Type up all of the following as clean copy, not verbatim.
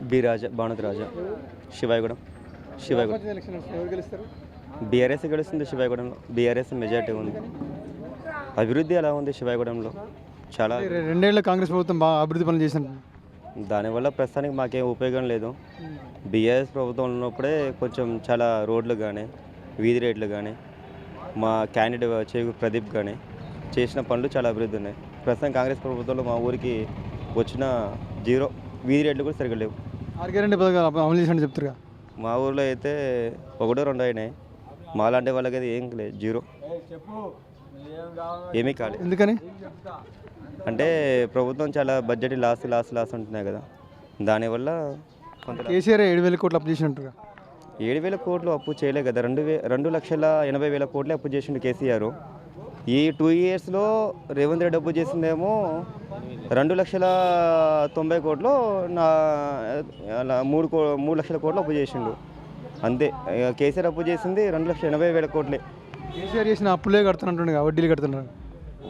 B రాజా భానుతి రాజా శివాయిగూడెం శివాయిగూడెం ఎవరు గెలుస్తారు? BRS గెలుస్తుంది శివాయిగూడెంలో. బీఆర్ఎస్ మెజార్టీ ఉంది. అభివృద్ధి ఎలా ఉంది శివాయిగూడెంలో? చాలా. రెండేళ్ల కాంగ్రెస్ ప్రభుత్వం బాగా అభివృద్ధి పనులు చేసింది. దానివల్ల ప్రస్తుతానికి మాకేం ఉపయోగం లేదు. బీఆర్ఎస్ ప్రభుత్వం ఉన్నప్పుడే కొంచెం చాలా రోడ్లు కానీ వీధి రేట్లు కానీ మా క్యాండిడేట్ చేగు ప్రదీప్ కానీ చేసిన పనులు చాలా అభివృద్ధి ఉన్నాయి. ప్రస్తుతం కాంగ్రెస్ ప్రభుత్వంలో మా ఊరికి వచ్చిన జీరో. వీధి రేట్లు కూడా సరిగ్గా లేవు. 6 గ్యారెంటీ పథకాలు అమలు చేసినట్టు చెప్తారు. మా ఊర్లో అయితే 1-2 అయినాయి. మాలాంటి వాళ్ళకైతే ఏం లేదు, జీరో, ఏమీ కాలేదు. ఎందుకని? అంటే ప్రభుత్వం చాలా బడ్జెట్ లాస్ ఉంటున్నాయి కదా, దానివల్ల కొంత. కేసీఆర్ 7,000 కోట్లు అప్పు చేసినట్టుగా. 7,000 కోట్లు అప్పు చేయలే కదా, 2,80,000 కోట్లే అప్పు చేసిండు కేసీఆర్. ఈ 2 ఇయర్స్లో రేవంత్ రెడ్డి అప్పు చేసిందేమో 2,90,000 కోట్లు, అలా 3 లక్షల కోట్లు అప్పు చేసిండు అంతే. కేసీఆర్ అప్పు చేసింది 2,80,000 కోట్లే. కేసీఆర్ చేసిన అప్పులే కడుతున్నట్టు, వడ్డీలు కడుతున్నారు.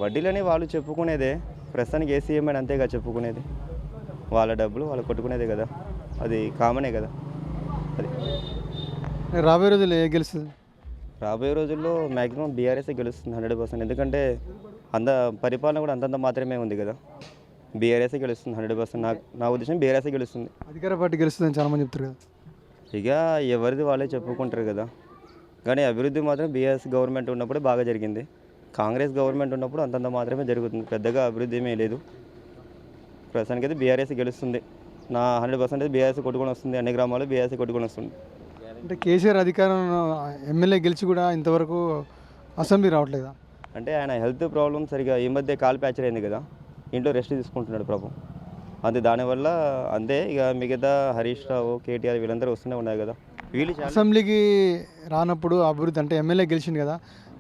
వడ్డీలని వాళ్ళు చెప్పుకునేదే, ప్రస్తుతానికి ఏసీఎం అని అంతేగా చెప్పుకునేది. వాళ్ళ డబ్బులు వాళ్ళు కొట్టుకునేదే కదా, అది కామనే కదా. అది రాబోయే రోజుల్లో ఏ గెలుస్తుంది? రాబోయే రోజుల్లో మ్యాక్సిమం బీఆర్ఎస్ఏ గెలుస్తుంది 100%. ఎందుకంటే పరిపాలన కూడా అంతంత మాత్రమే ఉంది కదా. బీఆర్ఎస్ఏ గెలుస్తుంది 100%. నా ఉద్దేశం బీఆర్ఎస్ఏ గెలుస్తుంది. అధికార పార్టీ గెలుస్తుందని చాలామంది చెప్తారు కదా. ఇక ఎవరిది వాళ్ళే చెప్పుకుంటారు కదా. కానీ అభివృద్ధి మాత్రం బీఆర్ఎస్ గవర్నమెంట్ ఉన్నప్పుడే బాగా జరిగింది. కాంగ్రెస్ గవర్నమెంట్ ఉన్నప్పుడు అంతంత మాత్రమే జరుగుతుంది, పెద్దగా అభివృద్ధి ఏమీ లేదు. ప్రస్తుతానికి అయితే బీఆర్ఎస్ గెలుస్తుంది. నా 100% బీఆర్ఎస్ కొట్టుకొని వస్తుంది. అన్ని గ్రామాల్లో బీఆర్ఎస్ కొట్టుకొని వస్తుంది. అంటే కేసీఆర్ అధికారం ఎమ్మెల్యే గెలిచి కూడా ఇంతవరకు అసెంబ్లీ రావట్లేదా? అంటే ఆయన హెల్త్ ప్రాబ్లమ్ సరిగా ఈ మధ్య కాలు ప్యాచర్ అయింది కదా, ఇంట్లో రెస్ట్ తీసుకుంటున్నాడు ప్రభు. అది దానివల్ల అంతే. ఇక మిగతా హరీష్ రావు, కేటీఆర్ వీళ్ళందరూ వస్తూనే ఉన్నారు కదా. వీళ్ళు అసెంబ్లీకి రానప్పుడు అభివృద్ధి అంటే ఎమ్మెల్యే గెలిచింది కదా,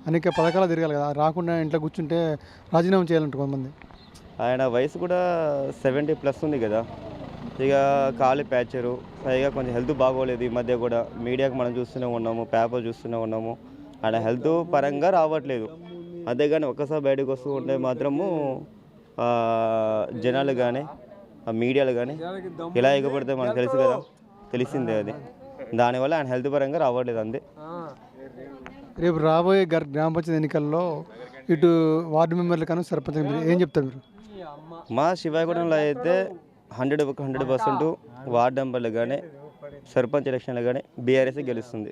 అనేక పథకాలు తిరగాలి కదా, రాకుండా ఇంట్లో కూర్చుంటే రాజీనామా చేయాలంటారు కొంతమంది. ఆయన వయసు కూడా 70+ ఉంది కదా. ఇక కాలు ప్యాచరు, పైగా కొంచెం హెల్త్ బాగోలేదు ఈ మధ్య కూడా. మీడియాకు మనం చూస్తూనే ఉన్నాము, పేపర్ చూస్తూనే ఉన్నాము. ఆయన హెల్త్ పరంగా రావట్లేదు. అంతేగాని ఒక్కసారి బయటకు వస్తూ ఉంటే మాత్రము జనాలు కానీ మీడియాలు కానీ ఎలా ఎగపడితే మనకు తెలుసు కదా, తెలిసిందే అది. దానివల్ల ఆయన హెల్త్ పరంగా రావట్లేదు అంతే. రేపు రాబోయే గ్రామ పంచాయతీ ఎన్నికల్లో ఇటు వార్డు మెంబర్లు కానీ సర్పంచ్ ఏం చెప్తారు మీరు? మా శివాయిగూడెంలో అయితే 100% వార్డు మెంబర్లు కానీ సర్పంచ్ ఎలక్షన్లు కానీ బీఆర్ఎస్ గెలుస్తుంది.